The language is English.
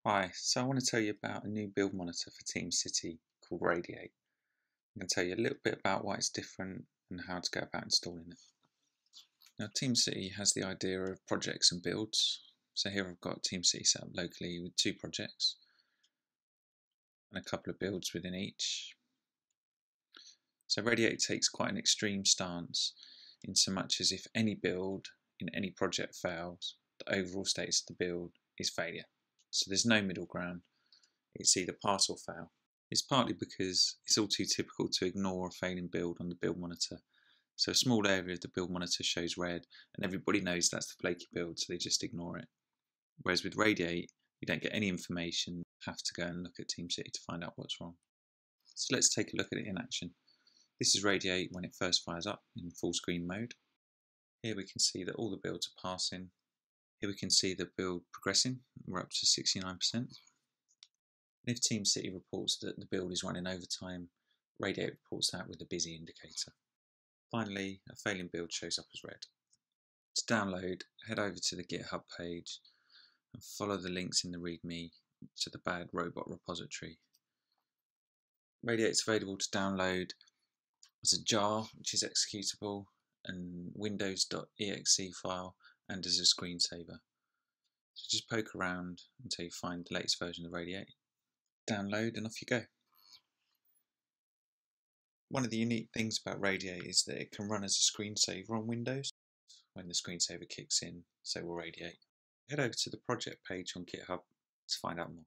Hi, so I want to tell you about a new build monitor for Teamcity called Radiate. I'm going to tell you a little bit about why it's different and how to go about installing it. Now, Teamcity has the idea of projects and builds. So here I've got Teamcity set up locally with 2 projects and a couple of builds within each. So Radiate takes quite an extreme stance in so much as if any build in any project fails, the overall status of the build is failure. So there's no middle ground. It's either pass or fail. It's partly because it's all too typical to ignore a failing build on the build monitor. So a small area of the build monitor shows red and everybody knows that's the flaky build, so they just ignore it. Whereas with Radiate, you don't get any information, you have to go and look at Teamcity to find out what's wrong. So let's take a look at it in action. This is Radiate when it first fires up in full screen mode. Here we can see that all the builds are passing. Here we can see the build progressing, we're up to 69%. If Teamcity reports that the build is running overtime, Radiate reports that with a busy indicator. Finally, a failing build shows up as red. To download, head over to the GitHub page and follow the links in the README to the bad robot repository. Radiate is available to download as a jar, which is executable, and windows.exe file, and as a screensaver. So just poke around until you find the latest version of Radiate. Download and off you go. One of the unique things about Radiate is that it can run as a screensaver on Windows. When the screensaver kicks in, so will Radiate. Head over to the project page on GitHub to find out more.